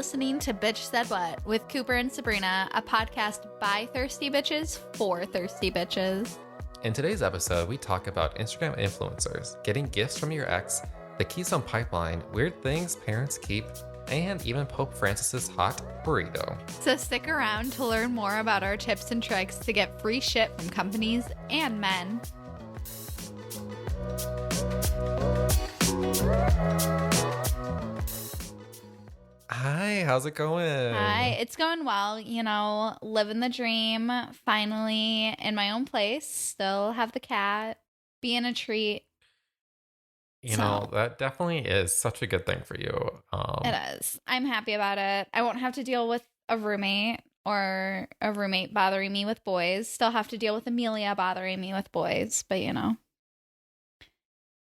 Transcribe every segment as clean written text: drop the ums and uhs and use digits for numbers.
listening to Bitch Said What with Cooper and Sabrina, a podcast by thirsty bitches for thirsty bitches. In today's episode, we talk about Instagram influencers, getting gifts from your ex, the Keystone pipeline, weird things parents keep, and even Pope Francis's hot burrito. So stick around to learn more about our tips and tricks to get free shit from companies and men. Hi, how's it going? Hi, it's going well. You know, living the dream, finally in my own place, still have the cat, being a treat. You know, that definitely is such a good thing for you. It is. I'm happy about it. I won't have to deal with a roommate or a roommate bothering me with boys. Still have to deal with Amelia bothering me with boys, but you know.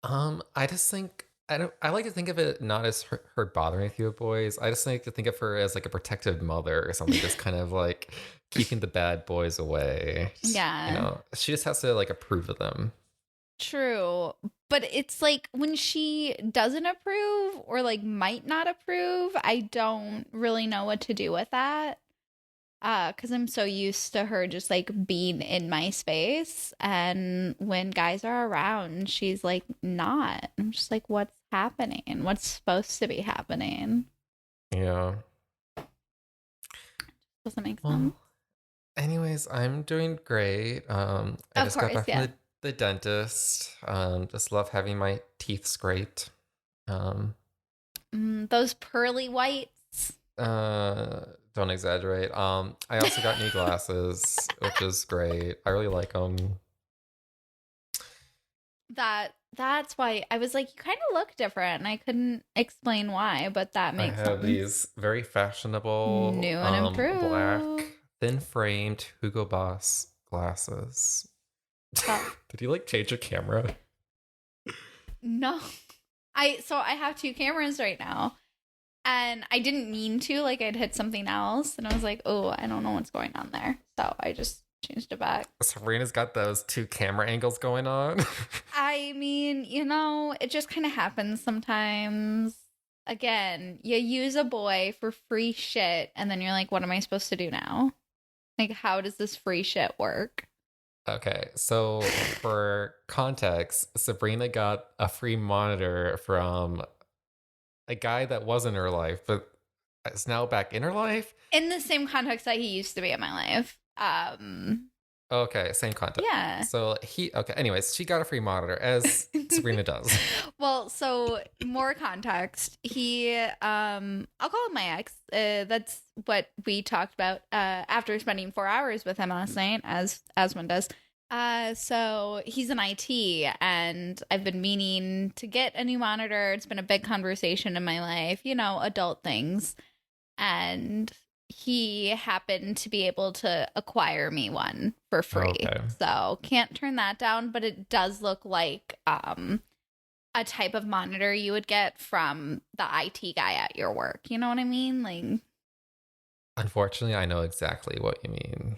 I just think I like to think of it not as her bothering a few boys. I just like to think of her as like a protective mother or something, just kind of like keeping the bad boys away. Yeah. You know, she just has to like approve of them. True. But it's like when she doesn't approve or like might not approve, I don't really know what to do with that. Because I'm so used to her just like being in my space. And when guys are around, she's like not. I'm just like, what's happening? What's supposed to be happening? Yeah. Doesn't make sense. Anyways, I'm doing great. I just got back from the dentist. Just love having my teeth scraped. Those pearly whites. Don't exaggerate. I also got new glasses, which is great. I really like them. That's why I was like, you kind of look different, and I couldn't explain why, but that makes sense. I have these very fashionable, new and improved, black, thin-framed Hugo Boss glasses. Did you like change your camera? No, I have two cameras right now. And I didn't mean to, like I'd hit something else. And I was like, oh, I don't know what's going on there. So I just changed it back. Sabrina's got those two camera angles going on. I mean, you know, it just kind of happens sometimes. Again, you use a boy for free shit. And then you're like, what am I supposed to do now? Like, how does this free shit work? Okay, so for context, Sabrina got a free monitor from a guy that was in her life, but is now back in her life. In the same context that he used to be in my life. Okay, same context. Yeah. So anyways, she got a free monitor, as Sabrina does. Well, so more context. He, I'll call him my ex. That's what we talked about after spending 4 hours with him last night, as one does. So he's in IT, and I've been meaning to get a new monitor. It's been a big conversation in my life, you know, adult things. And he happened to be able to acquire me one for free. Okay. So can't turn that down, but it does look like a type of monitor you would get from the IT guy at your work. You know what I mean? Like, unfortunately, I know exactly what you mean.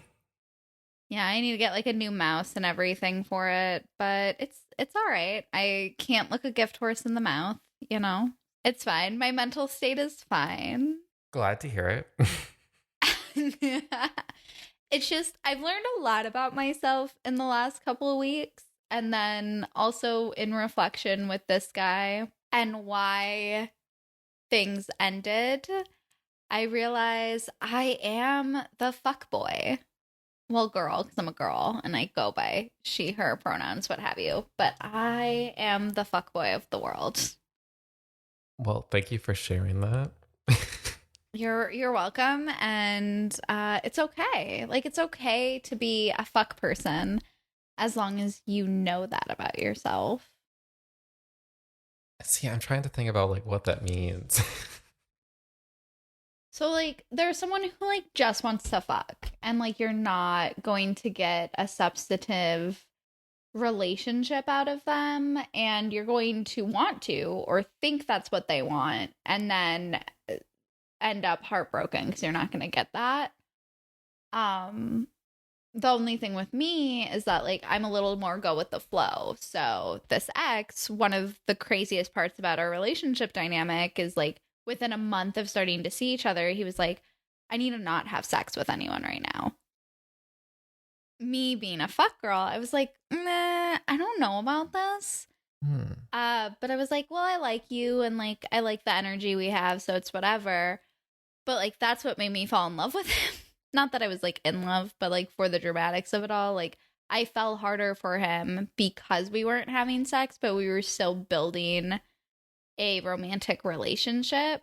Yeah, I need to get like a new mouse and everything for it, but it's all right. I can't look a gift horse in the mouth, you know? It's fine. My mental state is fine. Glad to hear it. It's just, I've learned a lot about myself in the last couple of weeks, and then also in reflection with this guy and why things ended, I realize I am the fuckboy. Well, girl, because I'm a girl and I go by she, her pronouns, what have you. But I am the fuckboy of the world. Well, thank you for sharing that. You're welcome. And it's okay. Like, it's okay to be a fuck person as long as you know that about yourself. See, I'm trying to think about like what that means. So, like, there's someone who, like, just wants to fuck. And, like, you're not going to get a substantive relationship out of them. And you're going to want to or think that's what they want. And then end up heartbroken because you're not going to get that. The only thing with me is that, like, I'm a little more go with the flow. So this ex, one of the craziest parts about our relationship dynamic is, like, within a month of starting to see each other, he was like, I need to not have sex with anyone right now. Me being a fuck girl, I was like, nah, I don't know about this. But I was like, well, I like you and like I like the energy we have, so it's whatever. But like that's what made me fall in love with him. Not that I was like in love, but like for the dramatics of it all, like I fell harder for him because we weren't having sex, but we were still building a romantic relationship.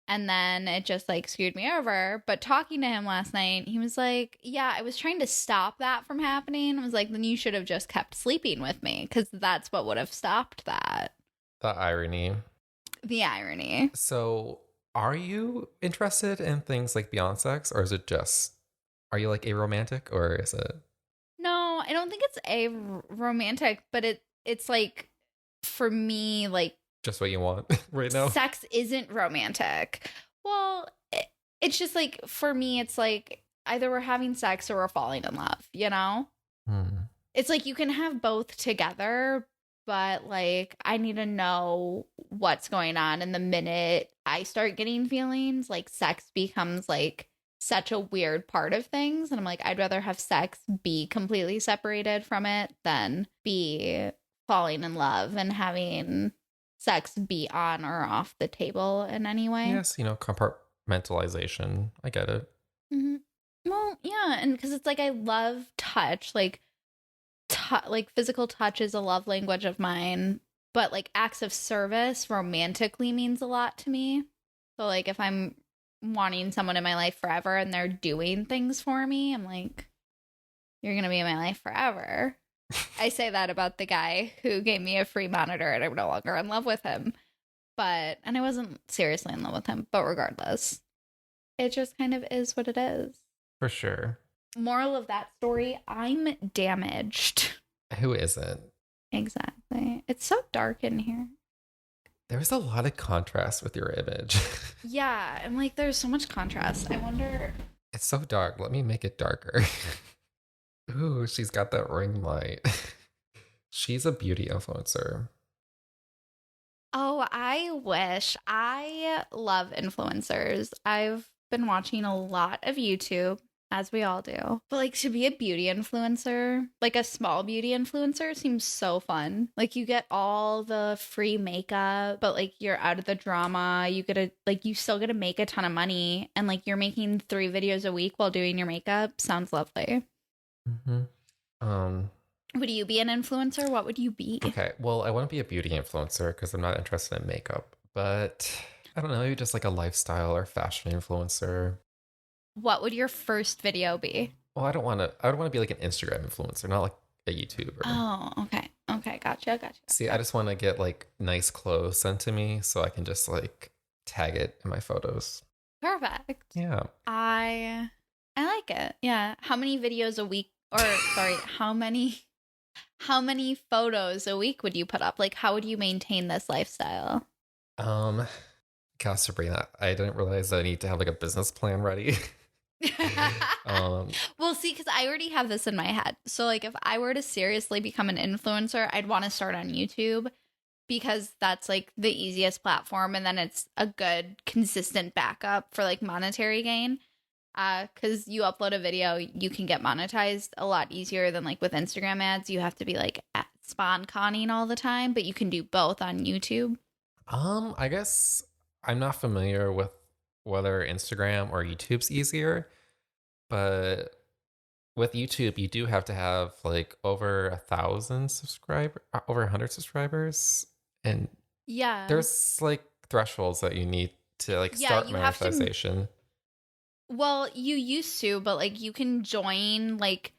And then it just like screwed me over. But talking to him last night, he was like, yeah, I was trying to stop that from happening. I was like, then you should have just kept sleeping with me because that's what would have stopped that. The irony. The irony. So are you interested in things like beyond sex, or is it just, are you like aromantic, or is it? No, I don't think it's a romantic, but it's like for me, like Just what you want right now? sex isn't romantic. Well, it's just like for me, it's like either we're having sex or we're falling in love, you know? It's like you can have both together, but like I need to know what's going on. And the minute I start getting feelings, like sex becomes like such a weird part of things. And I'm like, I'd rather have sex be completely separated from it than be falling in love and having sex be on or off the table in any way. Yes, compartmentalization. I get it. Mm-hmm. Well, yeah, and because it's like I love touch, like like physical touch is a love language of mine, but like acts of service romantically means a lot to me. So like if I'm wanting someone in my life forever and they're doing things for me, I'm like, you're gonna be in my life forever. I say that about the guy who gave me a free monitor and I'm no longer in love with him. And I wasn't seriously in love with him, but regardless, it just kind of is what it is. For sure. Moral of that story, I'm damaged. Who isn't? Exactly. It's so dark in here. There's a lot of contrast with your image. Yeah, I'm like, there's so much contrast. I wonder. It's so dark. Let me make it darker. Ooh, she's got that ring light. She's a beauty influencer. Oh, I wish. I love influencers. I've been watching a lot of YouTube, as we all do. But like to be a beauty influencer, like a small beauty influencer seems so fun. Like you get all the free makeup, but like you're out of the drama. You still get to make a ton of money, and like you're making 3 videos a week while doing your makeup. Sounds lovely. Would you be an influencer? What would you be? Okay, well, I want to be a beauty influencer because I'm not interested in makeup, but I don't know, maybe just like a lifestyle or fashion influencer. What would your first video be? Well, I would want to be like an Instagram influencer, not like a YouTuber. Oh, okay, gotcha. See, I just want to get like nice clothes sent to me so I can just like tag it in my photos. Perfect. Yeah. I like it. Yeah. How many videos a week? Or sorry, how many photos a week would you put up? Like, how would you maintain this lifestyle? Gosh, Sabrina, I didn't realize I need to have like a business plan ready. Well, see, because I already have this in my head. So, like, if I were to seriously become an influencer, I'd want to start on YouTube because that's like the easiest platform, and then it's a good, consistent backup for like monetary gain. Because you upload a video, you can get monetized a lot easier than like with Instagram ads. You have to be like conning all the time, but you can do both on YouTube. I guess I'm not familiar with whether Instagram or YouTube's easier, but with YouTube, you do have to have like over 1,000 subscribers, over 100 subscribers, and yeah, there's like thresholds that you need to like start monetization. Well, you used to, but like you can join like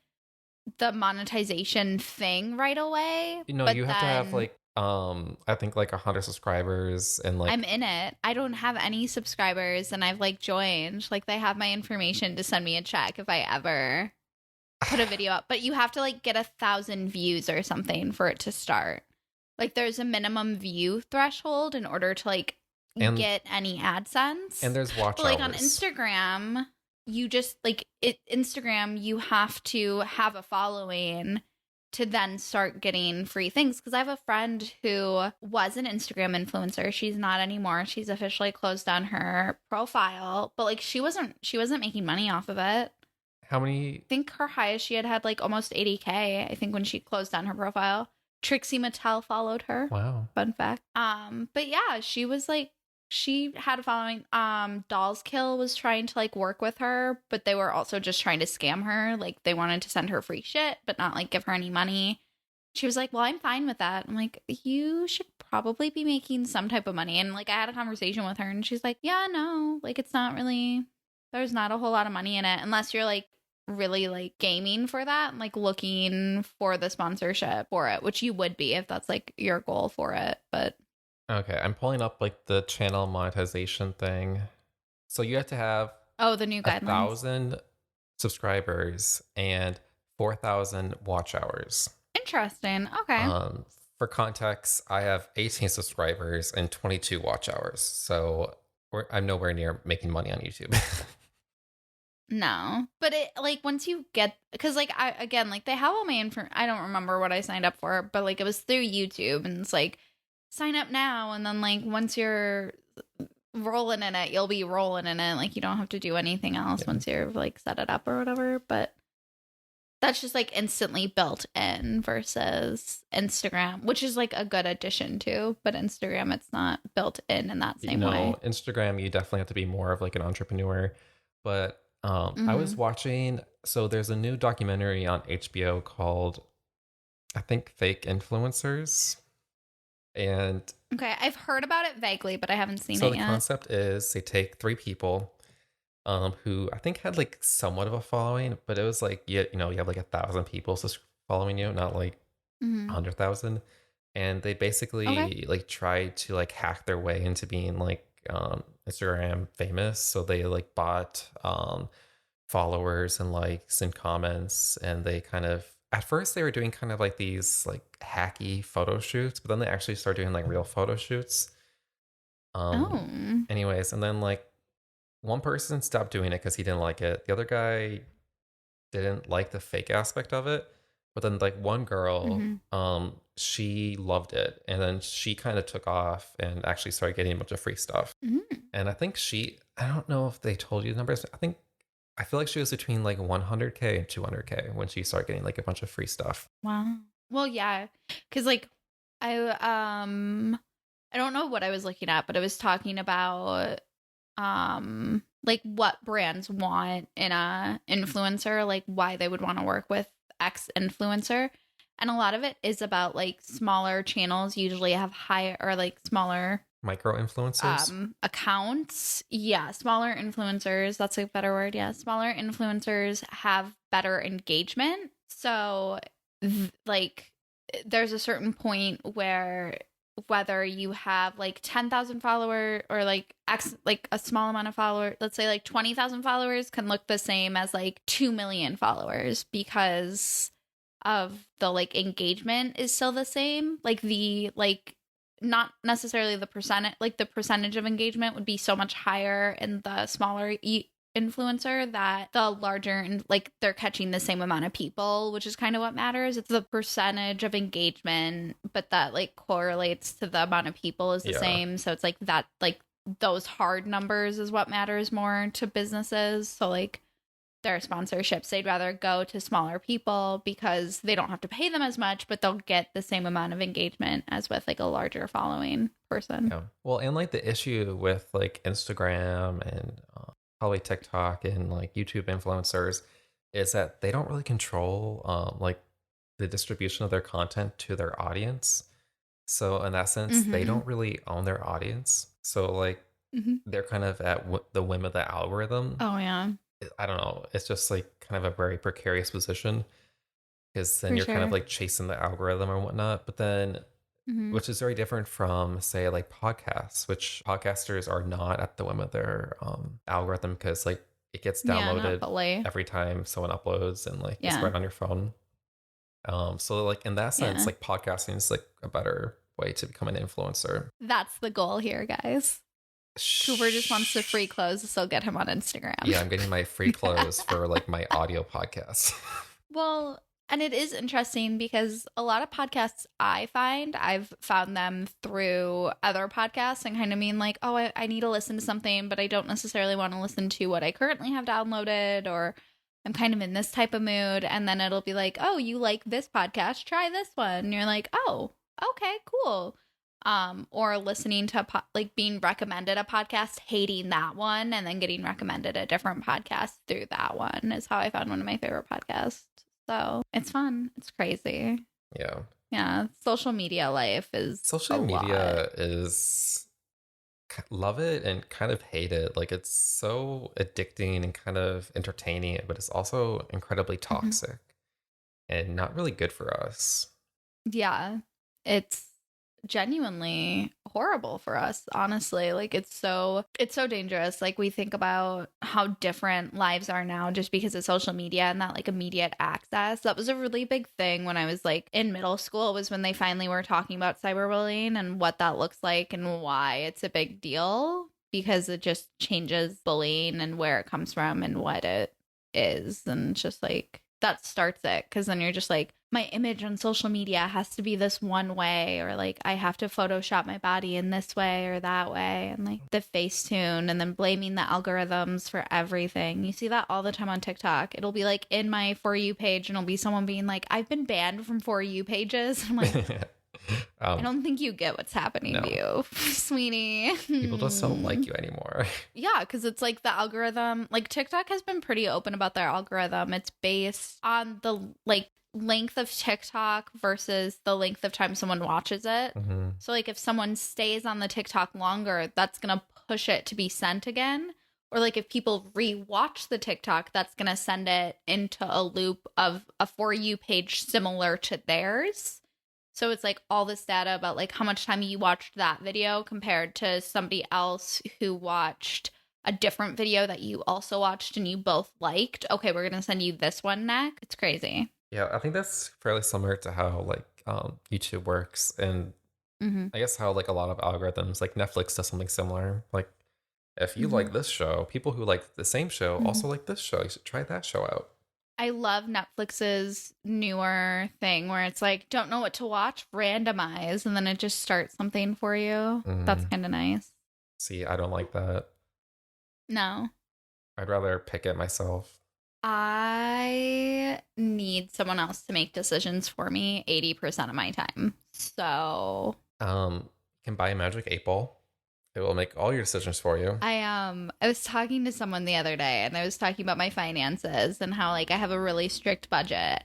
the monetization thing right away. You know, you have to have like I think like 100 subscribers, and like I'm in it. I don't have any subscribers, and I've like joined. Like they have my information to send me a check if I ever put a video up. But you have to like get 1,000 views or something for it to start. Like there's a minimum view threshold in order to like get any AdSense. And there's watch hours. Like on Instagram, you just like Instagram, you have to have a following to then start getting free things. Because I have a friend who was an Instagram influencer. She's not anymore. She's officially closed down her profile, but like she wasn't making money off of it. How many? I think her highest she had like almost 80K, I think, when she closed down her profile. Trixie Mattel followed her. Wow. Fun fact. But yeah, she was like, she had a following. Dolls Kill was trying to like work with her, but they were also just trying to scam her. Like they wanted to send her free shit, but not like give her any money. She was like, well, I'm fine with that. I'm like, you should probably be making some type of money. And like I had a conversation with her and she's like, yeah, no, like it's not really, there's not a whole lot of money in it unless you're like really like gaming for that and like looking for the sponsorship for it, which you would be if that's like your goal for it. But Okay, I'm pulling up like the channel monetization thing. So you have to have the new guidelines. 1,000 subscribers and 4,000 watch hours. Interesting. Okay. For context, I have 18 subscribers and 22 watch hours. So I'm nowhere near making money on YouTube. No, but it like once you get, because like I again like they have all my info. I don't remember what I signed up for, but like it was through YouTube, and it's like sign up now, and then like once you're rolling in it, you'll be rolling in it. Like you don't have to do anything else once you're like set it up or whatever. But that's just like instantly built in versus Instagram, which is like a good addition too. But Instagram, it's not built in that same way. Instagram, you definitely have to be more of like an entrepreneur. But I was watching, so there's a new documentary on HBO called, I think, Fake Influencers. And okay, I've heard about it vaguely, but I haven't seen it yet. So the concept is they take 3 people who I think had like somewhat of a following, but it was like, you have like 1,000 people following you, not like 100,000. And they basically like try to like hack their way into being like Instagram famous. So they like bought followers and likes and comments, and they kind of, at first they were doing kind of like these like hacky photo shoots, but then they actually started doing like real photo shoots. Anyways, and then like one person stopped doing it because he didn't like it. The other guy didn't like the fake aspect of it. But then like one girl, she loved it. And then she kind of took off and actually started getting a bunch of free stuff. And I think I don't know if they told you the numbers. I feel like she was between like 100K and 200K when she started getting like a bunch of free stuff. Wow. Well, yeah. Cause like I don't know what I was looking at, but I was talking about like what brands want in a influencer, like why they would want to work with X influencer. And a lot of it is about like smaller channels usually have higher or like smaller micro influencers accounts. Yeah, smaller influencers, that's a better word. Yeah, smaller influencers have better engagement. So like there's a certain point where whether you have like 10,000 followers or like a small amount of followers, let's say like 20,000 followers can look the same as like 2 million followers because of the like engagement is still the same. Like the like not necessarily the percentage, like the percentage of engagement would be so much higher in the smaller influencer that the larger and like they're catching the same amount of people, which is kind of what matters. It's the percentage of engagement, but that like correlates to the amount of people is the same. So it's like that, like those hard numbers is what matters more to businesses. So like their sponsorships, they'd rather go to smaller people because they don't have to pay them as much, but they'll get the same amount of engagement as with like a larger following person. Yeah. Well, and like the issue with like Instagram and probably TikTok and like YouTube influencers is that they don't really control like the distribution of their content to their audience. So in that sense, they don't really own their audience. So like they're kind of at the whim of the algorithm. Oh yeah. I don't know. It's just like kind of a very precarious position because then you're kind of like chasing the algorithm or whatnot. But then, which is very different from say like podcasts, which podcasters are not at the whim of their algorithm because like it gets downloaded every time someone uploads and like it's right on your phone. So like in that sense, like podcasting is like a better way to become an influencer. That's the goal here, guys. Cooper just wants the free clothes, so get him on Instagram. Yeah, I'm getting my free clothes for like my audio podcast. Well, And it is interesting because a lot of podcasts I've found them through other podcasts and kind of mean like, oh, I need to listen to something, but I don't necessarily want to listen to what I currently have downloaded, or I'm kind of in this type of mood. And then it'll be like, oh, you like this podcast? Try this one. And you're like, oh, okay, cool. Or listening to like being recommended a podcast, hating that one, and then getting recommended a different podcast through that one is how I found one of my favorite podcasts. So it's fun. It's crazy. Yeah. Yeah. Social media life is Social media is, love it and kind of hate it. Like, it's so addicting and kind of entertaining, but it's also incredibly toxic and not really good for us. Yeah. It's genuinely horrible for us, honestly. Like, it's so dangerous. Like, we think about how different lives are now just because of social media and that like immediate access. That was a really big thing when I was like in middle school, was when they finally were talking about cyberbullying and what that looks like and why it's a big deal, because it just changes bullying and where it comes from and what it is. And it's just like, that starts it, because then you're just like, my image on social media has to be this one way, or like I have to Photoshop my body in this way or that way, and like the Facetune, and then blaming the algorithms for everything. You see that all the time on TikTok. It'll be like in my For You page, and it'll be someone being like, I've been banned from For You pages. I'm like, I don't think you get what's happening to you, sweetie. People just don't like you anymore. Yeah, because it's like the algorithm, like TikTok has been pretty open about their algorithm. It's based on the like length of TikTok versus the length of time someone watches it. So like if someone stays on the TikTok longer, that's going to push it to be sent again. Or like if people rewatch the TikTok, that's going to send it into a loop of a For You page similar to theirs. So it's like all this data about like how much time you watched that video compared to somebody else who watched a different video that you also watched and you both liked. Okay, we're going to send you this one next. It's crazy. Yeah, I think that's fairly similar to how like YouTube works, and I guess how like a lot of algorithms, like Netflix does something similar. Like if you like this show, people who like the same show also like this show. You should try that show out. I love Netflix's newer thing where it's like, don't know what to watch, randomize, and then it just starts something for you. That's kind of nice. See, I don't like that. No. I'd rather pick it myself. I need someone else to make decisions for me 80% of my time. So you can buy a magic 8-ball. It will make all your decisions for you. I was talking to someone the other day, and I was talking about my finances and how like I have a really strict budget.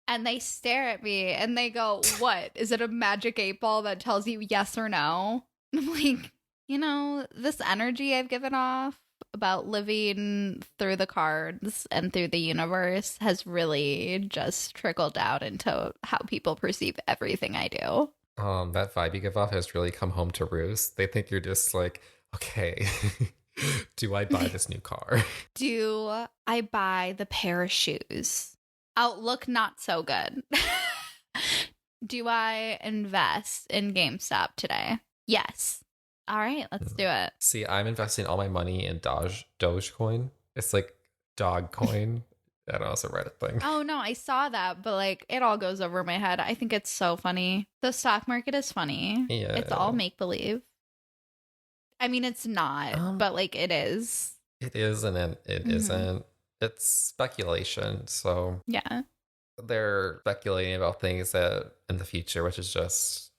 And they stare at me and they go, "What? Is it a magic 8-ball that tells you yes or no?" And I'm like, this energy I've given off about living through the cards and through the universe has really just trickled down into how people perceive everything I do. That vibe you give off has really come home to roost. They think you're just like, okay, do I buy this new car? Do I buy the pair of shoes? Outlook not so good. Do I invest in GameStop today? Yes. All right, let's do it. See, I'm investing all my money in Dogecoin. It's like dog coin. I don't know, it's a Reddit thing. Oh, no, I saw that, but like it all goes over my head. I think it's so funny. The stock market is funny. Yeah. It's all make-believe. I mean, it's not, but like it is. It is, and then it isn't. It's speculation. So yeah, they're speculating about things that in the future, which is just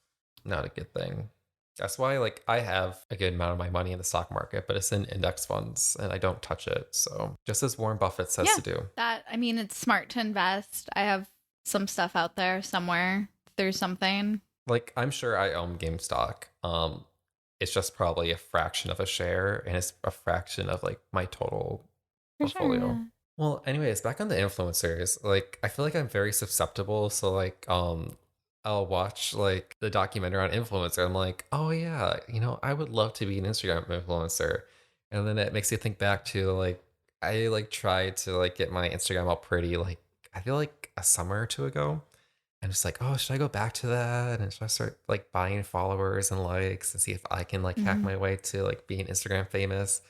not a good thing. That's why, like, I have a good amount of my money in the stock market, but it's in index funds and I don't touch it. So just as Warren Buffett says to do. It's smart to invest. I have some stuff out there somewhere through something. Like, I'm sure I own GameStop. It's just probably a fraction of a share, and it's a fraction of like my total portfolio. Sure, yeah. Well, anyways, back on the influencers, like I feel like I'm very susceptible. So like I'll watch like the documentary on influencer. I'm like, oh yeah, I would love to be an Instagram influencer. And then it makes you think back to like, I like tried to like get my Instagram all pretty, like I feel like a summer or two ago. And it's like, oh, should I go back to that? And should I start like buying followers and likes and see if I can like hack my way to like being Instagram famous?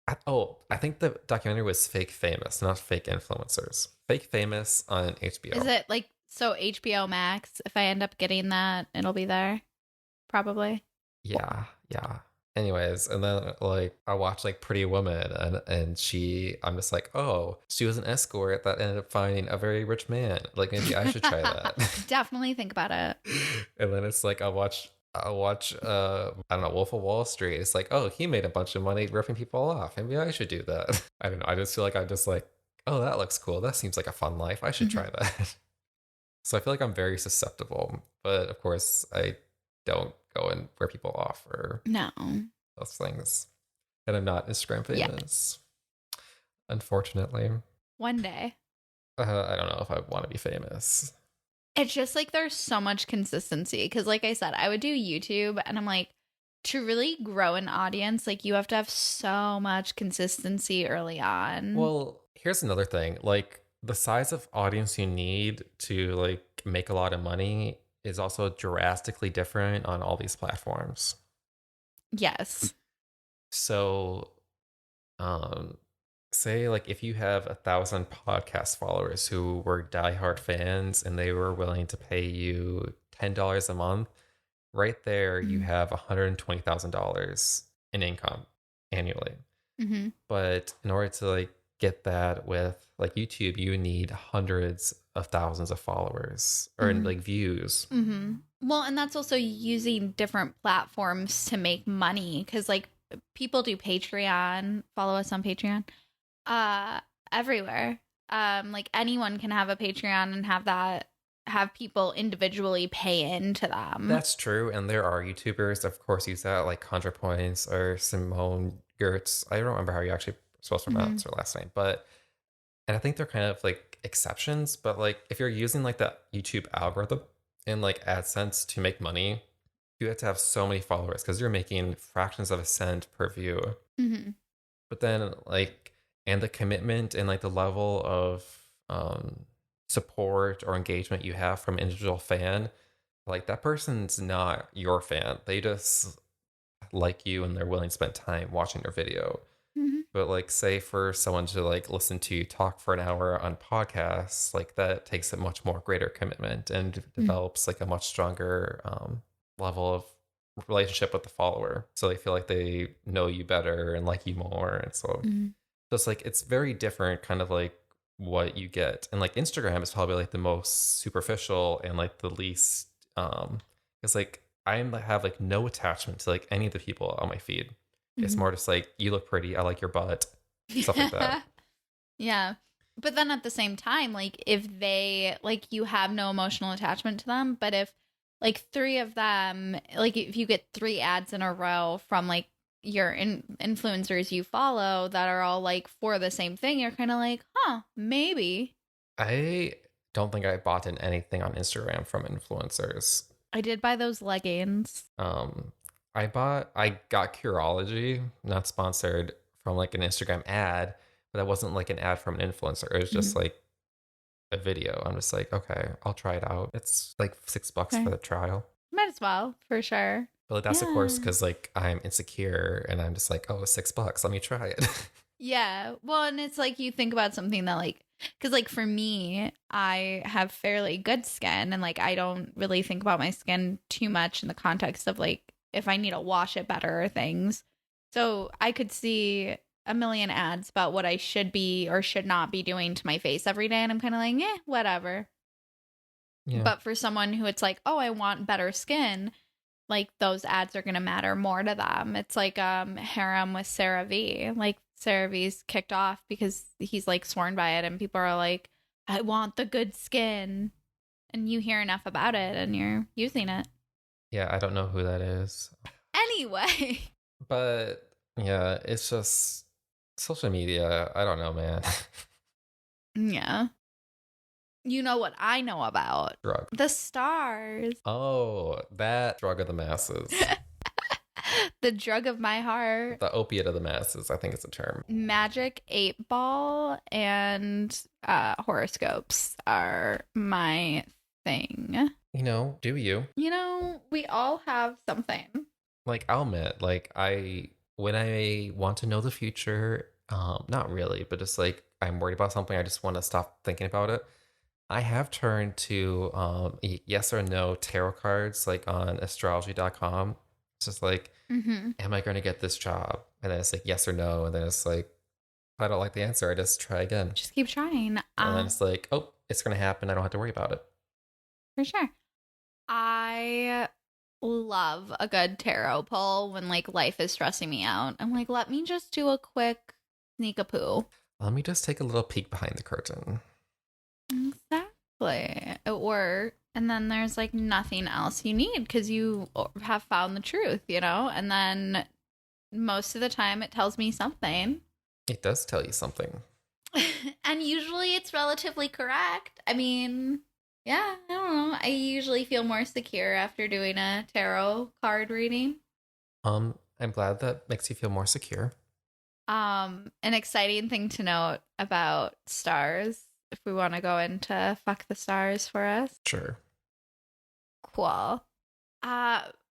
I think the documentary was Fake Famous, not Fake Influencers. Fake Famous on Is HBO. it like so HBO Max? If I end up getting that, it'll be there probably. Yeah, yeah. Anyways, and then like I watched like Pretty Woman, and I'm just like, oh, she was an escort that ended up finding a very rich man. Like maybe I should try that. Definitely think about it. And then it's like I'll watch I don't know, Wolf of Wall Street. It's like, oh, he made a bunch of money ripping people off. Maybe I should do that. I don't know. I just feel like I'm just like, oh, that looks cool. That seems like a fun life. I should Mhm. try that. So I feel like I'm very susceptible. But of course I don't go and rip people off or No. those things. And I'm not Instagram Yeah. famous, unfortunately. One day. I don't know if I want to be famous. It's just like there's so much consistency because, like I said, I would do YouTube and I'm like, to really grow an audience, like you have to have so much consistency early on. Well, here's another thing. Like the size of audience you need to like make a lot of money is also drastically different on all these platforms. Yes. So, um, say like if you have 1,000 podcast followers who were diehard fans and they were willing to pay you $10 a month, right there you Mm-hmm. have $120,000 in income annually. Mm-hmm. But in order to like get that with like YouTube, you need hundreds of thousands of followers or like views. Mm-hmm. Well, and that's also using different platforms to make money because, like, people do Patreon. Follow us on Patreon. Uh, everywhere. Like anyone can have a Patreon and have people individually pay into them. That's true, and there are YouTubers, of course, use that like ContraPoints or Simone Gertz. I don't remember how you actually supposed to Mm-hmm. pronounce her last name, but and I think they're kind of like exceptions. But like if you're using like the YouTube algorithm and like AdSense to make money, you have to have so many followers because you're making fractions of a cent per view. Mm-hmm. But then like and the commitment and like the level of um support or engagement you have from an individual fan, like that person's not your fan. They just like you and they're willing to spend time watching your video. Mm-hmm. But like say for someone to like listen to you talk for an hour on podcasts, like that takes a much more greater commitment and develops like a much stronger level of relationship with the follower. So they feel like they know you better and like you more. And so Mm-hmm. just like it's very different kind of like what you get. And like Instagram is probably like the most superficial and like the least it's like have like no attachment to like any of the people on my feed. It's Mm-hmm. more just like you look pretty, I like your butt, stuff like that. Yeah. But then at the same time, like if they like you have no emotional attachment to them, but if like three of them, like if you get three ads in a row from like your influencers you follow that are all like for the same thing, you're kind of like, huh, maybe. I don't think I bought in anything on Instagram from influencers. I did buy those leggings. Um I got Curology, not sponsored, from like an Instagram ad, but that wasn't like an ad from an influencer. It was just Mhm. like a video. I'm just like, okay, I'll try it out. It's like $6 for Okay. the trial. Might as well, for sure. But like that's of course Yeah. because like I'm insecure and I'm just like, oh, $6. Let me try it. Yeah. Well, and it's like you think about something that like cuz like for me, I have fairly good skin and like I don't really think about my skin too much in the context of like if I need to wash it better or things. So, I could see a million ads about what I should be or should not be doing to my face every day and I'm kind of like, "Eh, whatever." Yeah. But for someone who it's like, "Oh, I want better skin," like those ads are going to matter more to them. It's like Harem with Sarah V. Like Sarah V's kicked off because he's like sworn by it and people are like, I want the good skin. And you hear enough about it and you're using it. Yeah, I don't know who that is. Anyway. But yeah, it's just social media. I don't know, man. Yeah. You know what I know about? Drug. The stars. Oh, that drug of the masses. The drug of my heart. The opiate of the masses, I think it's a term. Magic 8 Ball and horoscopes are my thing. You know, do you? You know, we all have something. Like I'll admit, like I when I want to know the future, not really, but just like I'm worried about something, I just want to stop thinking about it. I have turned to yes or no tarot cards like on astrology.com. It's just like, Mm-hmm. am I going to get this job? And then it's like yes or no. And then it's like, if I don't like the answer, I just try again. Just keep trying. And then it's like, oh, it's going to happen. I don't have to worry about it. For sure. I love a good tarot pull when like life is stressing me out. I'm like, let me just do a quick sneak a poo. Let me just take a little peek behind the curtain. Exactly. Or and then there's like nothing else you need because you have found the truth, you know? And then most of the time it tells me something. It does tell you something. And usually it's relatively correct. I mean, yeah, I don't know. I usually feel more secure after doing a tarot card reading. I'm glad that makes you feel more secure. An exciting thing to note about stars, if we want to go into fuck the stars for us. Sure. Cool.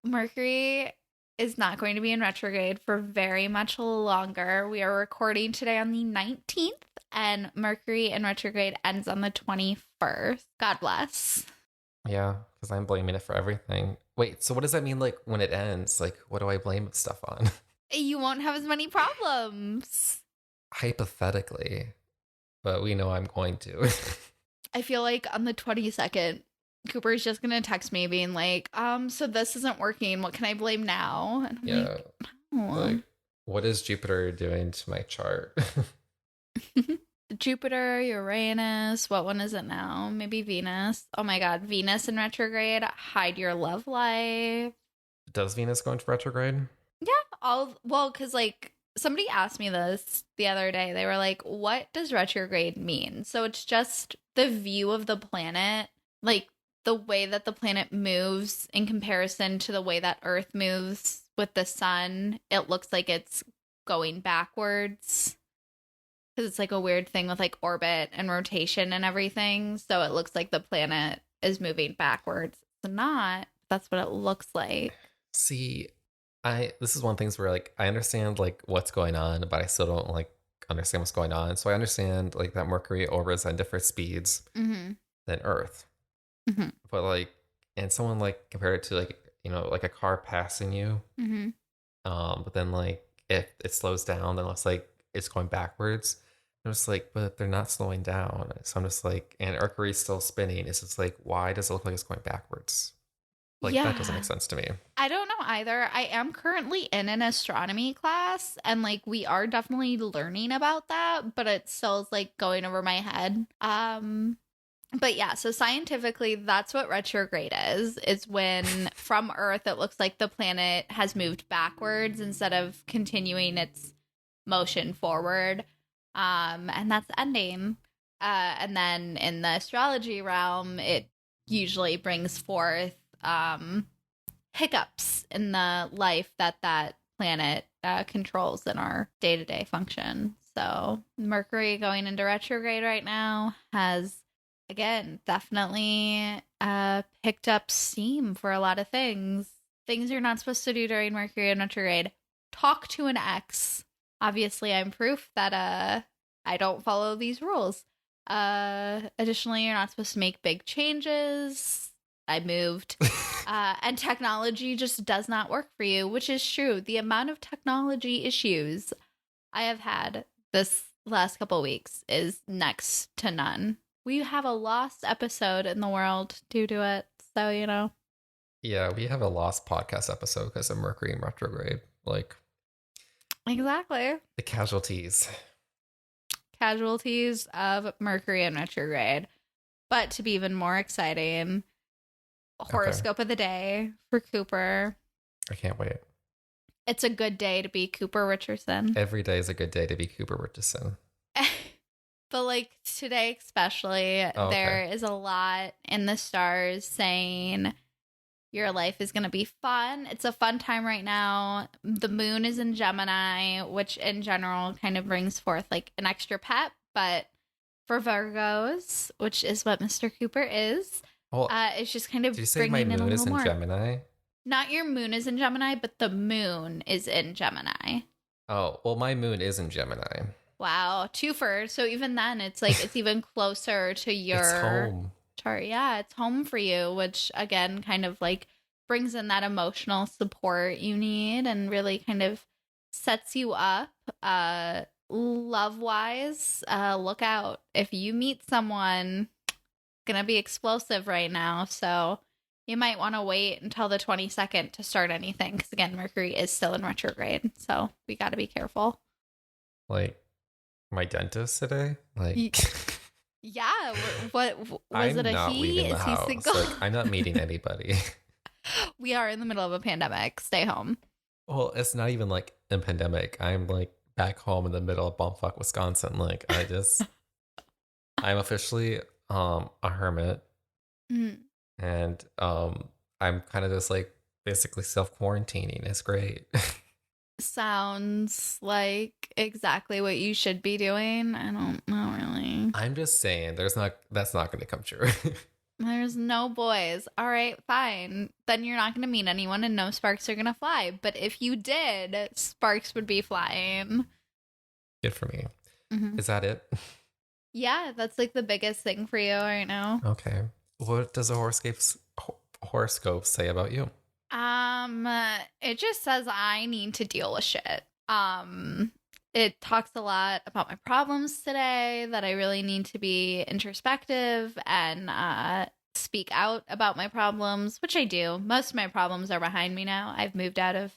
Mercury is not going to be in retrograde for very much longer. We are recording today on the 19th, and Mercury in retrograde ends on the 21st. God bless. Yeah, because I'm blaming it for everything. Wait, so what does that mean, like, when it ends? Like, what do I blame stuff on? You won't have as many problems. Hypothetically, but we know I'm going to. I feel like on the 22nd, Cooper's just gonna text me being like, so this isn't working. What can I blame now? And I'm Yeah. like, oh. Like, what is Jupiter doing to my chart? Jupiter, Uranus, what one is it now? Maybe Venus. Oh my god, Venus in retrograde, hide your love life. Does Venus go into retrograde? Yeah, because like somebody asked me this the other day. They were like, what does retrograde mean? So it's just the view of the planet, like the way that the planet moves in comparison to the way that Earth moves with the sun. It looks like it's going backwards because it's like a weird thing with like orbit and rotation and everything. So it looks like the planet is moving backwards. It's not. That's what it looks like. See, this is one of the things where like I understand like what's going on, but I still don't like understand what's going on. So I understand like that Mercury orbits at different speeds Mm-hmm. than Earth. Mm-hmm. But like, and someone like compared it to like, you know, like a car passing you. Mm-hmm. But then like if it slows down, then it looks like it's going backwards. I'm just like, but they're not slowing down. So I'm just like, and Mercury's still spinning. It's just like, why does it look like it's going backwards? Like that doesn't make sense to me. I don't know either. I am currently in an astronomy class and like we are definitely learning about that, but it still is like going over my head. But yeah, so scientifically that's what retrograde is. It's when from Earth it looks like the planet has moved backwards instead of continuing its motion forward. And that's ending. And then in the astrology realm, it usually brings forth hiccups in the life that planet controls in our day-to-day function. So Mercury going into retrograde right now has, again, definitely picked up steam for a lot of things. Things you're not supposed to do during Mercury in retrograde. Talk to an ex. Obviously, I'm proof that I don't follow these rules. Additionally, you're not supposed to make big changes. I moved. And technology just does not work for you, which is true. The amount of technology issues I have had this last couple weeks is next to none. We have a lost episode in the world due to it. So, you know. Yeah, we have a lost podcast episode because of Mercury in retrograde. Like, exactly. The casualties. Casualties of Mercury in retrograde. But to be even more exciting, horoscope of the day for Cooper. I can't wait. It's a good day to be Cooper Richardson. Every day is a good day to be Cooper Richardson. But like today especially, there is a lot in the stars saying your life is going to be fun. It's a fun time right now. The moon is in Gemini, which in general kind of brings forth like an extra pep. But for Virgos, which is what Mr. Cooper is, it's just kind of did you say my moon is in Gemini? Not your moon is in Gemini, but the moon is in Gemini. Oh, well, my moon is in Gemini. Wow, twofer. So even then, it's like it's even closer to It's your home. chart. Yeah, it's home for you, which again kind of like brings in that emotional support you need and really kind of sets you up love wise. Look out. If you meet someone, gonna be explosive right now, so you might want to wait until the 22nd to start anything because again, Mercury is still in retrograde, so we got to be careful. Like my dentist today. Like Yeah, what was it? I'm A not he? leaving the Is he house. single? Like I'm not meeting anybody. We are in the middle of a pandemic. Stay home. Well, it's not even like a pandemic. I'm like back home in the middle of bumfuck Wisconsin. Like I'm officially a hermit Mm. and I'm kind of just like basically self quarantining. It's great. Sounds like exactly what you should be doing. I don't know really. I'm just saying that's not gonna come true. There's no boys. All right, fine. Then you're not going to meet anyone and no sparks are going to fly. But if you did, sparks would be flying. Good for me. Hmm. Is that it? Yeah, that's like the biggest thing for you right now. Okay. What does the horoscope say about you? It just says I need to deal with shit. It talks a lot about my problems today, that I really need to be introspective and speak out about my problems, which I do. Most of my problems are behind me now. I've moved out of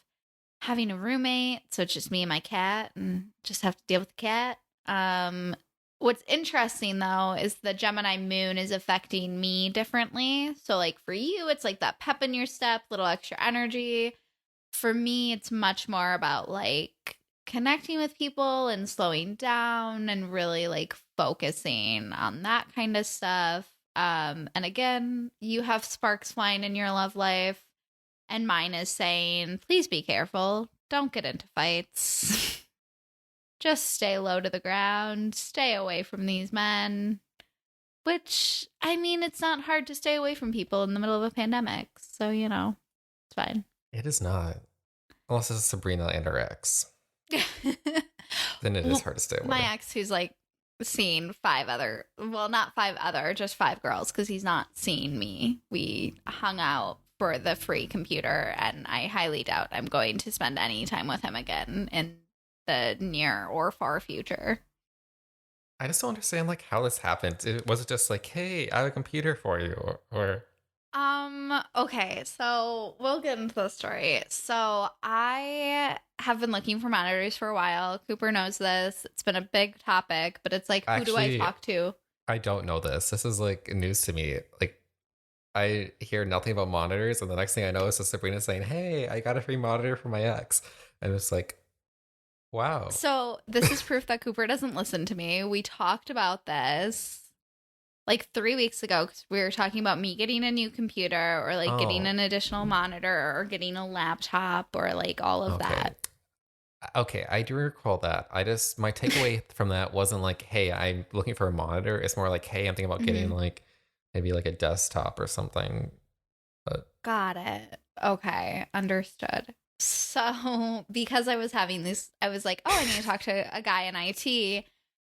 having a roommate, so it's just me and my cat, and just have to deal with the cat. What's interesting though is the Gemini moon is affecting me differently. So like for you, it's like that pep in your step, little extra energy. For me, it's much more about like connecting with people and slowing down and really like focusing on that kind of stuff. And again, you have sparks flying in your love life, and mine is saying, please be careful. Don't get into fights. Just stay low to the ground. Stay away from these men. Which, I mean, it's not hard to stay away from people in the middle of a pandemic. So, you know, it's fine. It is not. Unless it's Sabrina and her ex. Then it is hard to stay away. My ex, who's like seen five other, well, not five other, just five girls, because he's not seen me. We hung out for the free computer, and I highly doubt I'm going to spend any time with him again in the near or far future. I just don't understand like how this happened. Was it just like, hey, I have a computer for you, or Okay, so we'll get into the story. So I have been looking for monitors for a while. Cooper knows this. It's been a big topic, but it's like, who do I actually, talk to? I don't know this. This is like news to me. Like I hear nothing about monitors, and the next thing I know is Sabrina saying, "Hey, I got a free monitor for my ex," and it's like, wow. So this is proof that Cooper doesn't listen to me. We talked about this like 3 weeks ago because we were talking about me getting a new computer or like getting Oh, an additional monitor or getting a laptop or like all of okay. that. Okay, I do recall that. My takeaway from that wasn't like, hey, I'm looking for a monitor. It's more like, hey, I'm thinking about getting Mhm. like maybe like a desktop or something. But Got it. Okay, understood. So, because I was having this, I was like, oh, I need to talk to a guy in IT,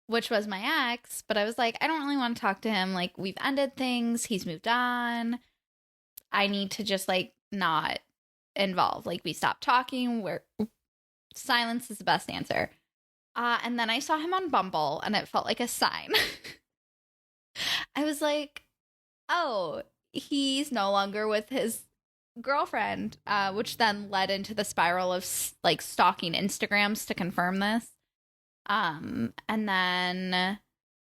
which was my ex, but I was like, I don't really want to talk to him. Like, we've ended things, he's moved on. I need to just like not involve. Like, we stopped talking, where silence is the best answer. And then I saw him on Bumble, and it felt like a sign. I was like, oh, he's no longer with his girlfriend, which then led into the spiral of like stalking Instagrams to confirm this. And then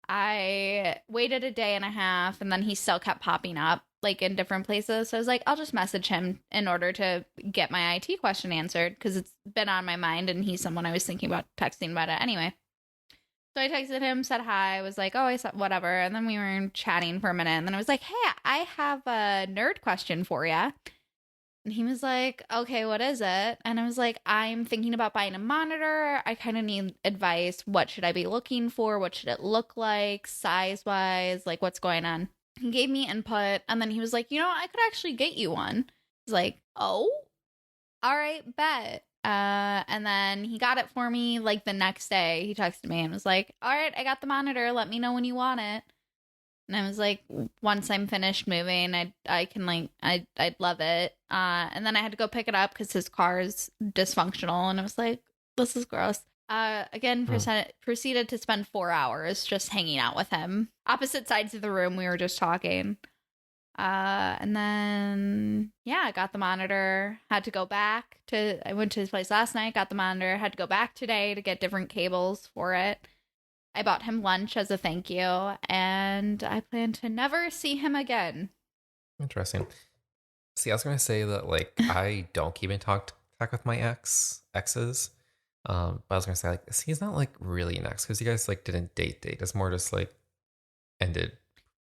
I waited a day and a half, and then he still kept popping up like in different places. So I was like, I'll just message him in order to get my IT question answered because it's been on my mind, and he's someone I was thinking about texting about it anyway. So I texted him, said hi, was like, oh, I said whatever. And then we were chatting for a minute. And then I was like, hey, I have a nerd question for you. And he was like, okay, what is it? And I was like, I'm thinking about buying a monitor. I kind of need advice. What should I be looking for? What should it look like size wise? Like, what's going on? He gave me input. And then he was like, I could actually get you one. I was like, oh, all right, bet. And then he got it for me like the next day. He texted me and was like, all right, I got the monitor. Let me know when you want it. And I was like, once I'm finished moving, I can like, I'd love it. And then I had to go pick it up because his car is dysfunctional. And I was like, this is gross. Again, proceeded to spend 4 hours just hanging out with him. Opposite sides of the room, we were just talking. And then, yeah, I got the monitor, had to go back to, I went to his place last night, got the monitor, had to go back today to get different cables for it. I bought him lunch as a thank you, and I plan to never see him again. Interesting. See, I was going to say that, like, I don't keep in contact with my exes. But I was going to say, like, he's not, like, really an ex, because you guys, like, didn't date. It's more just, like, ended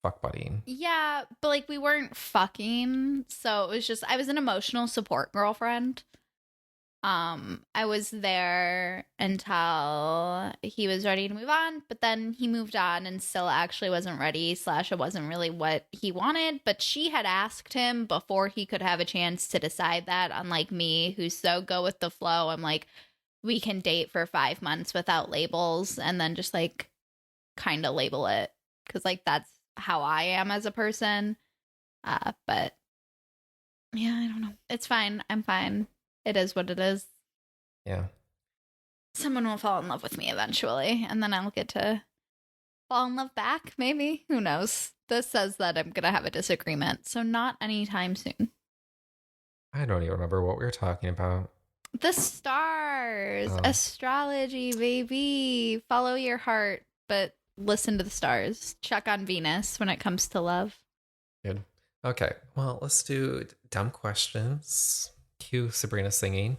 fuck buddying. Yeah, but, like, we weren't fucking, so it was just, I was an emotional support girlfriend. I was there until he was ready to move on, but then he moved on and still actually wasn't ready, / it wasn't really what he wanted, but she had asked him before he could have a chance to decide that, unlike me, who's so go with the flow. I'm like, we can date for 5 months without labels and then just like kind of label it, because like that's how I am as a person. But yeah, I don't know. It's fine. I'm fine. It is what it is. Yeah. Someone will fall in love with me eventually, and then I'll get to fall in love back, maybe. Who knows? This says that I'm going to have a disagreement, so not anytime soon. I don't even remember what we were talking about. The stars. Astrology, baby. Follow your heart, but listen to the stars. Check on Venus when it comes to love. Good. Okay, well, let's do dumb questions. Cue Sabrina singing.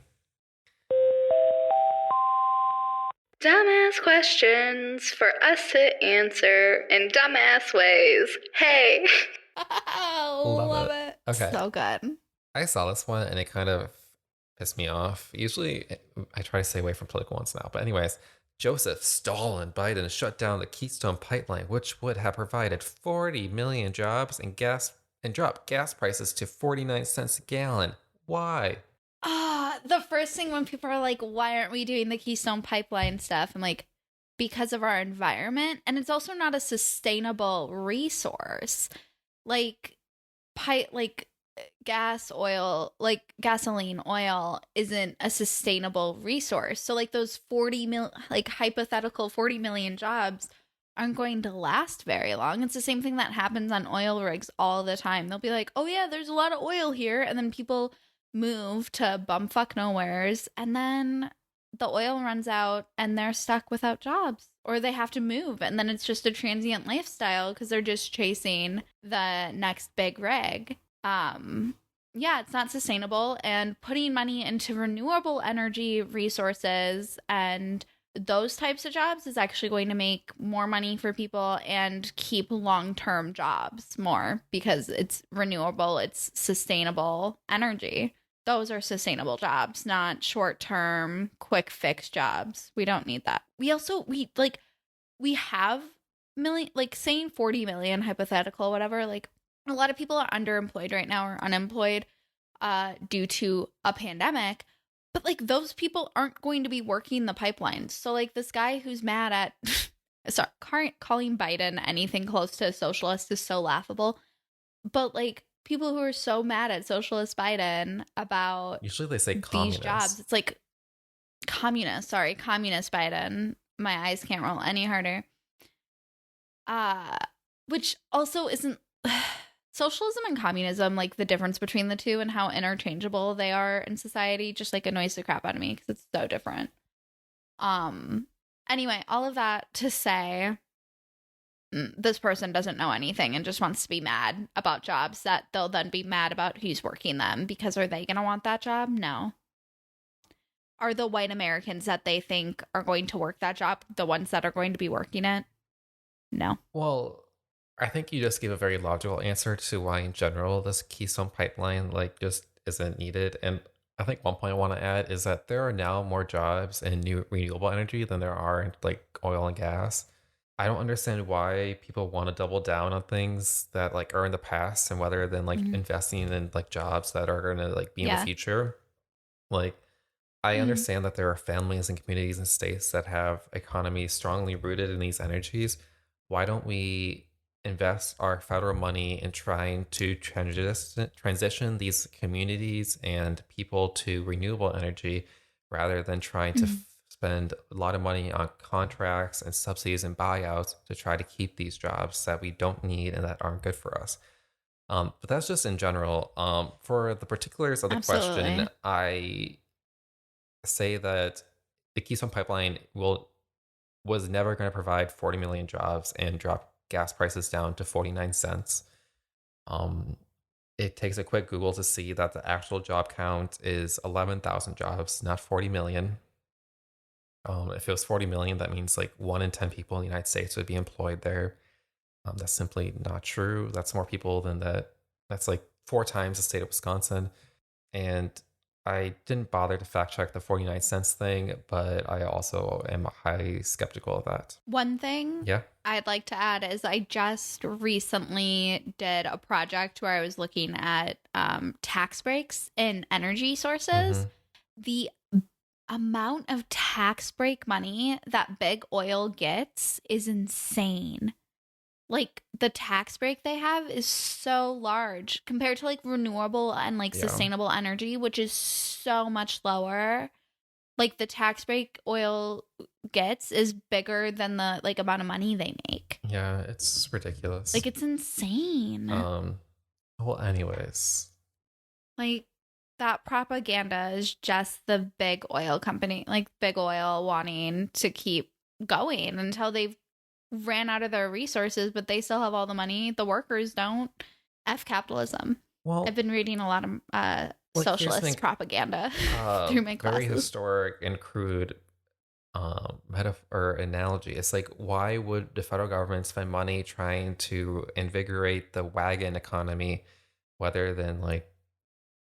Dumbass questions for us to answer in dumbass ways. Hey. Love it. Okay. So good. I saw this one and it kind of pissed me off. Usually I try to stay away from political ones now. But anyways, Joseph Stalin Biden shut down the Keystone pipeline, which would have provided 40 million jobs and dropped gas prices to 49 cents a gallon. Why? The first thing when people are like, why aren't we doing the Keystone pipeline stuff? I'm like, because of our environment. And it's also not a sustainable resource. Like gas, oil, like gasoline, oil isn't a sustainable resource. So like those hypothetical 40 million jobs aren't going to last very long. It's the same thing that happens on oil rigs all the time. They'll be like, oh yeah, there's a lot of oil here. And then people move to bumfuck nowheres, and then the oil runs out and they're stuck without jobs, or they have to move, and then it's just a transient lifestyle because they're just chasing the next big rig. Yeah, it's not sustainable, and putting money into renewable energy resources and those types of jobs is actually going to make more money for people and keep long-term jobs more, because it's renewable, it's sustainable energy. Those are sustainable jobs, not short-term, quick fix jobs. We don't need that. We have saying 40 million hypothetical, whatever, like a lot of people are underemployed right now or unemployed due to a pandemic. But, like, those people aren't going to be working the pipelines. So, like, this guy who's mad at... calling Biden anything close to a socialist is so laughable. But, like, people who are so mad at socialist Biden about... Usually they say communist. These jobs. It's like... Communist Biden. My eyes can't roll any harder. Which also isn't... Socialism and communism, like the difference between the two and how interchangeable they are in society, just like annoys the crap out of me because it's so different. Anyway, all of that to say, this person doesn't know anything and just wants to be mad about jobs that they'll then be mad about who's working them, because are they going to want that job? No. Are the white Americans that they think are going to work that job the ones that are going to be working it? No. Well, I think you just gave a very logical answer to why, in general, this Keystone pipeline just isn't needed. And I think one point I want to add is that there are now more jobs in new renewable energy than there are in like oil and gas. I don't understand why people want to double down on things that like are in the past, and rather than like investing in like jobs that are going to like be in the future. Like, I Mm. understand that there are families and communities and states that have economies strongly rooted in these energies. Why don't we invest our federal money in trying to transition these communities and people to renewable energy rather than trying to Mm. spend a lot of money on contracts and subsidies and buyouts to try to keep these jobs that we don't need and that aren't good for us? But that's just in general. For the particulars of the question, Absolutely. I say that the Keystone Pipeline was never going to provide 40 million jobs and drop gas prices down to 49 cents. Um, it takes a quick Google to see that the actual job count is 11,000 jobs, not 40 million. If it was 40 million, that means like 1 in 10 people in the United States would be employed there. That's simply not true. That's more people than that. That's like 4 times the state of Wisconsin. And I didn't bother to fact check the 49 cents thing, but I also am highly skeptical of that. One thing Yeah. I'd like to add is I just recently did a project where I was looking at tax breaks in energy sources. Hmm. The amount of tax break money that big oil gets is insane. Like the tax break they have is so large compared to like renewable and like Yeah. sustainable energy, which is so much lower. Like the tax break oil gets is bigger than the like amount of money they make. Yeah, it's ridiculous. Like it's insane. Well, anyways. Like that propaganda is just the big oil company, like big oil wanting to keep going until they've ran out of their resources, but they still have all the money. The workers don't. F capitalism. Well, I've been reading a lot of like, here's the socialist thing, propaganda through my very classes. historic and crude metaphor or analogy. It's like, why would the federal government spend money trying to invigorate the wagon economy rather than like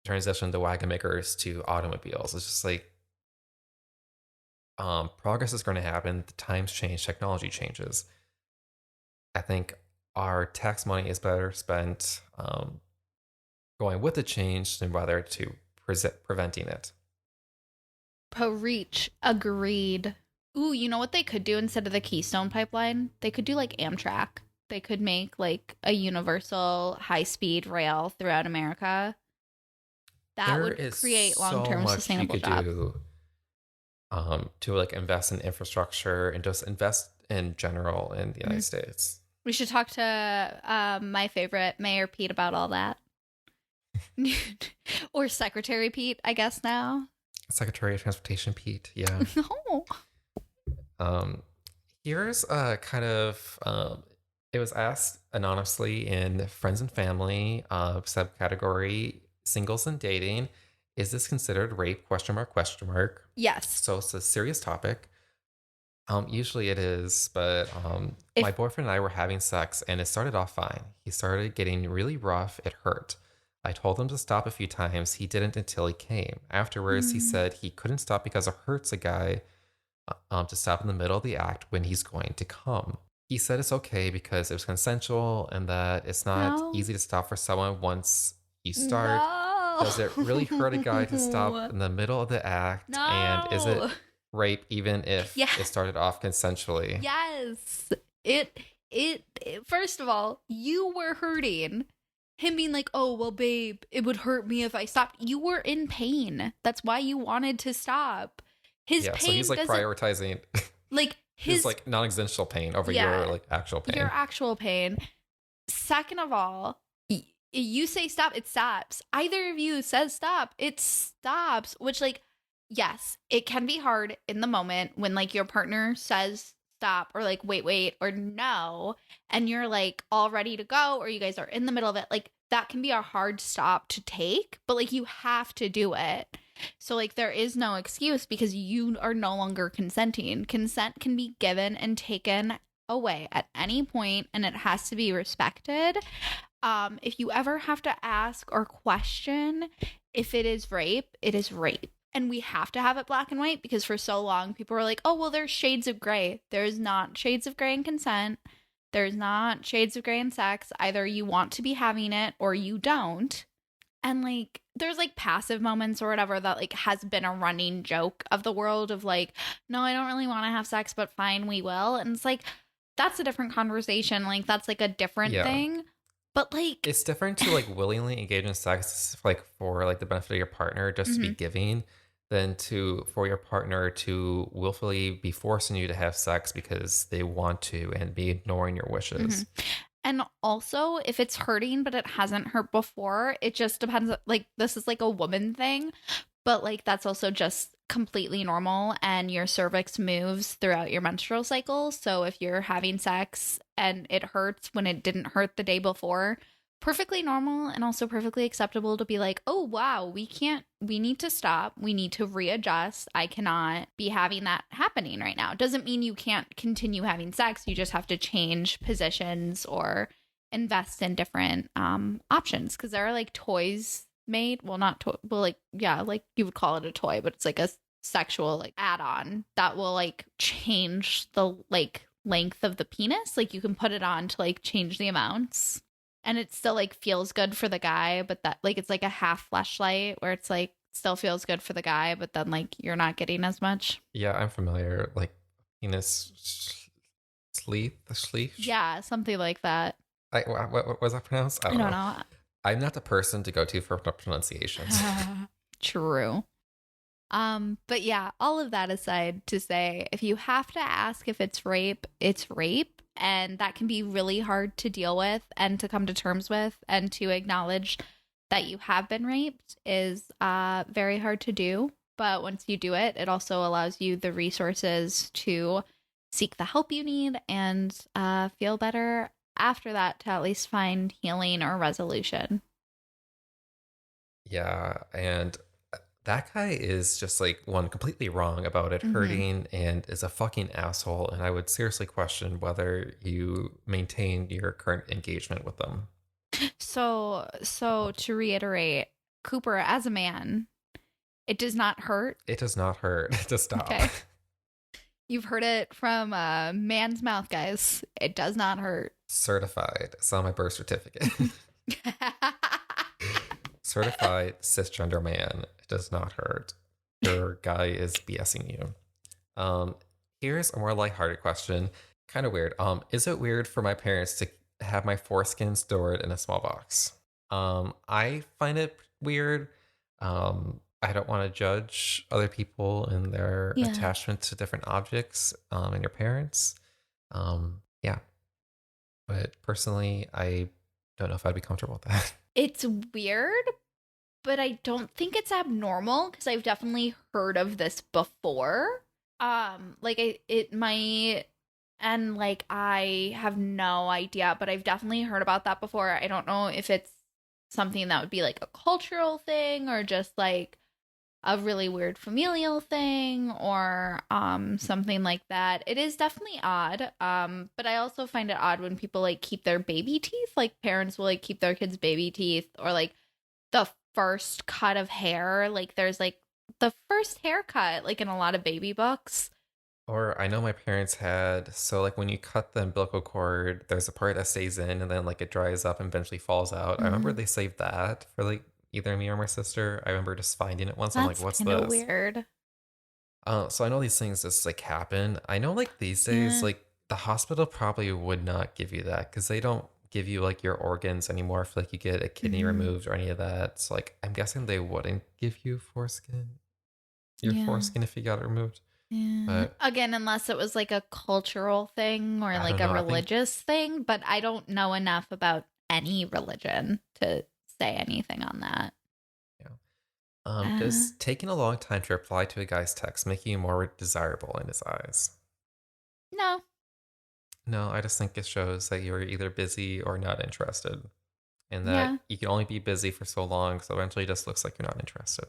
transition the wagon makers to automobiles? It's just like, progress is going to happen. The times change, technology changes. I think our tax money is better spent going with the change than rather to preventing it. Reach. Agreed. Ooh, you know what they could do instead of the Keystone Pipeline? They could do like Amtrak. They could make like a universal high speed rail throughout America. That There would is create long so term much you sustainable could jobs. do to like invest in infrastructure and just invest in general in the United Mhm. States. We should talk to my favorite Mayor Pete about all that. Or Secretary Pete, I guess now. Secretary of Transportation Pete, yeah. No. Um, Here's a kind of it was asked anonymously in friends and family subcategory singles and dating. Is this considered rape? Question mark, question mark. Yes. So it's a serious topic. Usually it is, but my If boyfriend and I were having sex and it started off fine. He started getting really rough. It hurt. I told him to stop a few times. He didn't until he came. Afterwards, he mm, said he couldn't stop because it hurts a guy to stop in the middle of the act when he's going to come. He said it's okay because it was consensual and that it's not no. easy to stop for someone once you start. No. Does it really hurt a guy to stop in the middle of the act? And is No. it rape even if Yeah. it started off consensually? Yes. It first of all, you were hurting. Him being like, "Oh, well, babe, it would hurt me if I stopped." You were in pain. That's why you wanted to stop. His Yeah, so pain he's like doesn't prioritizing like his his like non-existential pain over your yeah, like actual your pain. actual pain. Second of all, you say stop, it stops. Either of you says stop, it stops. Which, like, yes, it can be hard in the moment when, like, your partner says stop or, like, wait, or no, and you're, like, all ready to go, or you guys are in the middle of it. Like, that can be a hard stop to take, but, like, you have to do it. So, like, there is no excuse because you are no longer consenting. Consent can be given and taken away at any point, and it has to be respected. If you ever have to ask or question if it is rape, it is rape. And we have to have it black and white because for so long people were like, oh, well, there's shades of gray. There's not shades of gray in consent. There's not shades of gray in sex. Either you want to be having it or you don't. And like there's like passive moments or whatever that like has been a running joke of the world of like, no, I don't really want to have sex, but fine, we will. And it's like that's a different conversation. Like that's like a different Yeah. thing. But like It's different to like willingly engage in sex like for like the benefit of your partner just to be mhm, giving than to for your partner to willfully be forcing you to have sex because they want to and be ignoring your wishes. mhm. And also, if it's hurting, but it hasn't hurt before, it just depends. Like, this is like a woman thing, but like, that's also just completely normal. And your cervix moves throughout your menstrual cycle. So if you're having sex and it hurts when it didn't hurt the day before, perfectly normal and also perfectly acceptable to be like, oh, wow, we need to stop. We need to readjust. I cannot be having that happening right now. Doesn't mean you can't continue having sex. You just have to change positions or invest in different options because there are like toys made. Well, not toy. Well, like, yeah, like you would call it a toy, but it's like a sexual like add-on that will like change the like length of the penis. Like you can put it on to like change the amounts and it still like feels good for the guy, but that like it's like a half fleshlight where it's like still feels good for the guy, but then like you're not getting as much. Yeah, I'm familiar. Like penis sleeve. Yeah, something like that. What was that pronounced? I I don't don't know. know. I'm not the person to go to for pronunciations. True. But yeah, all of that aside to say, if you have to ask if it's rape, it's rape. And that can be really hard to deal with and to come to terms with and to acknowledge that you have been raped is very hard to do. But once you do it, it also allows you the resources to seek the help you need and feel better after that to at least find healing or resolution. Yeah, and that guy is just like one completely wrong about it Mm-hmm. hurting and is a fucking asshole. And I would seriously question whether you maintain your current engagement with them. So to reiterate, Cooper, as a man, it does not hurt. It does not hurt to stop. Okay. You've heard it from a man's mouth, guys. It does not hurt. Certified. It's on my birth certificate. Certified cisgender man. It does not hurt. Your guy is BSing you. Here's a more lighthearted question. Kind of weird. Is it weird for my parents to have my foreskin stored in a small box? I find it weird. I don't want to judge other people and their Yeah. attachment to different objects, and your parents. Yeah. But personally, I don't know if I'd be comfortable with that. It's weird, but I don't think it's abnormal because I've definitely heard of this before. Like it might, and like I have no idea, but I've definitely heard about that before. I don't know if it's something that would be like a cultural thing or just like a really weird familial thing or something like that. It is definitely odd. But I also find it odd when people like keep their baby teeth. Like parents will like keep their kids' baby teeth or like the first cut of hair. Like there's like the first haircut, like in a lot of baby books. Or I know my parents had, so like when you cut the umbilical cord, there's a part that stays in and then like it dries up and eventually falls out. I remember Mhm. they saved that for like either me or my sister. I remember just finding it once. I'm like, That's what's kind of this? weird. So I know these things just like happen. I know like these days, Yeah. like the hospital probably would not give you that because they don't give you like your organs anymore if like you get a kidney Mhm. removed or any of that. So like I'm guessing they wouldn't give you foreskin, your Yeah. foreskin if you got it removed. Yeah. But Again, unless it was like a cultural thing or I like don't a know. I think religious thing, but I don't know enough about any religion to say anything on that. yeah. Uh, Does taking a long time to reply to a guy's text make you more desirable in his eyes? no. No, I just think it shows that you're either busy or not interested, and that Yeah. you can only be busy for so long, so eventually it just looks like you're not interested.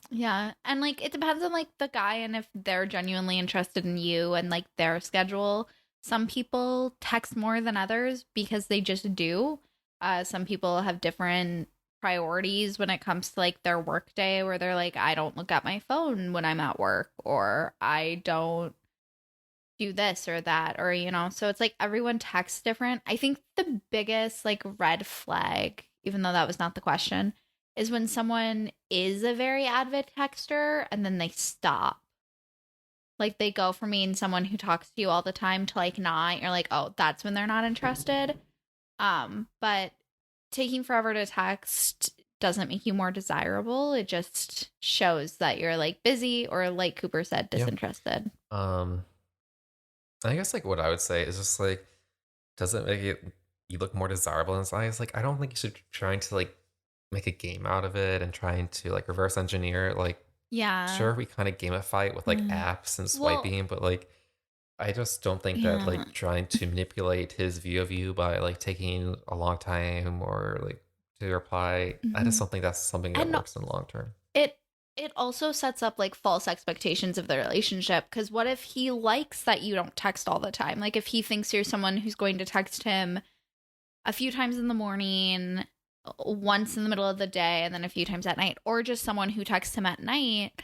Yeah. And like it depends on like the guy and if they're genuinely interested in you and like their schedule. Some people text more than others because they just do. Some people have different priorities when it comes to like their work day where they're like, I don't look at my phone when I'm at work or I don't do this or that or so it's like everyone texts different. I think the biggest like red flag, even though that was not the question, is when someone is a very avid texter and then they stop. Like they go from being someone who talks to you all the time to like not. You're like, oh, that's when they're not interested. But taking forever to text doesn't make you more desirable. It just shows that you're like busy or, like Cooper said, disinterested. I guess like what I would say is just like, doesn't make you look more desirable in his eyes. Like I don't think you should be trying to like make a game out of it and trying to like reverse engineer it. Like sure, we kind of gamify it with like apps and swiping, but like I just don't think that like trying to manipulate his view of you by like taking a long time or like to reply, I just don't think that's something that works in the long term. It also sets up like false expectations of the relationship, because what if he likes that you don't text all the time? Like if he thinks you're someone who's going to text him a few times in the morning, once in the middle of the day, and then a few times at night, or just someone who texts him at night,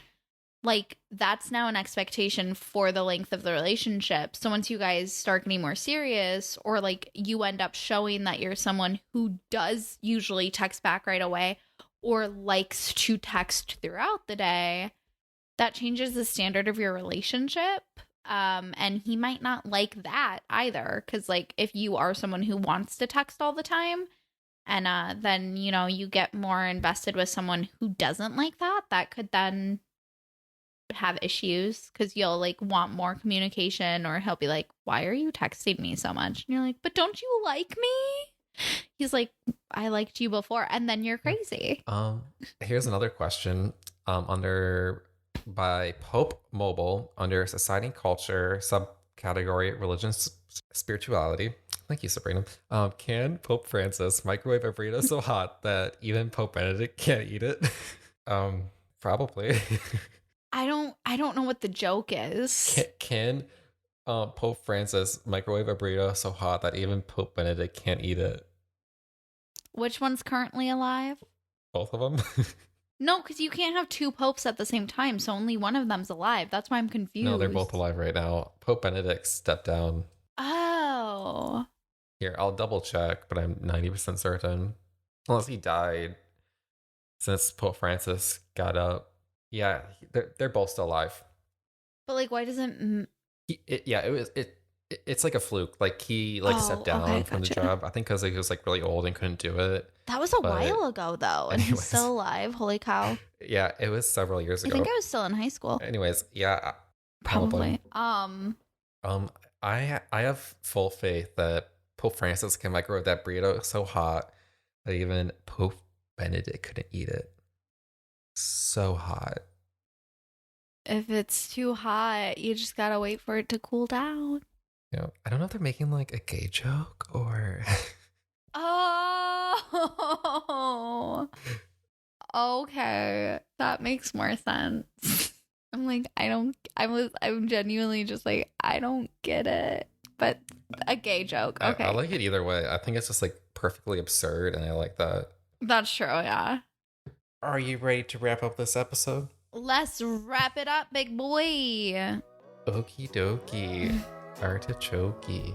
like that's now an expectation for the length of the relationship. So once you guys start getting more serious, or like you end up showing that you're someone who does usually text back right away or likes to text throughout the day, that changes the standard of your relationship. And he might not like that either, because like if you are someone who wants to text all the time, and then you know you get more invested with someone who doesn't like that, that could then have issues, because you'll like want more communication, or he'll be like, why are you texting me so much? And you're like, but don't you like me? He's like, I liked you before, and then you're crazy. Here's another question. Under by Pope Mobile, under Society and Culture, subcategory Religion Spirituality. Thank you, Sabrina. Can Pope Francis microwave a burrito so hot that even Pope Benedict can't eat it? Probably. I don't know what the joke is. Can Pope Francis microwave a burrito so hot that even Pope Benedict can't eat it? Which one's currently alive? Both of them? No, because you can't have two popes at the same time, so only one of them's alive. That's why I'm confused. No, they're both alive right now. Pope Benedict stepped down. Oh. Here, I'll double check, but I'm 90% certain. Unless he died since Pope Francis got up. Yeah, they're both still alive. But like, why doesn't... It's like a fluke. Like he stepped down from the job. I think because he was like really old and couldn't do it. That was a while ago though, and he's still alive. Holy cow! Yeah, it was several years ago. I think I was still in high school. Anyways, yeah, probably. I have full faith that Pope Francis can microwave that burrito so hot that even Pope Benedict couldn't eat it. So hot. If it's too hot, you just gotta wait for it to cool down. Yeah, I don't know if they're making like a gay joke or. Oh, okay, that makes more sense. I'm like, I'm genuinely just like, I don't get it, but a gay joke. Okay, I like it either way. I think it's just like perfectly absurd, and I like that. That's true. Yeah. Are you ready to wrap up this episode? Let's wrap it up, big boy. Okie dokie. Artichoke.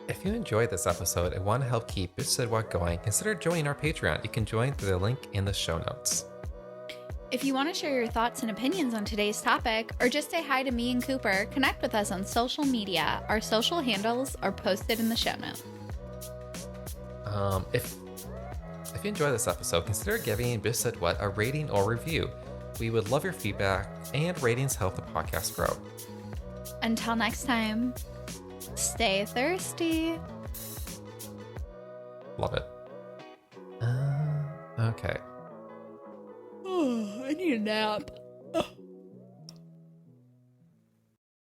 If you enjoyed this episode and want to help keep BSW going, consider joining our Patreon. You can join through the link in the show notes. If you want to share your thoughts and opinions on today's topic, or just say hi to me and Cooper, connect with us on social media. Our social handles are posted in the show notes. If you enjoy this episode, consider giving BSW a rating or review. We would love your feedback, and ratings help the podcast grow. Until next time, stay thirsty. Love it. Okay. Oh, I need a nap.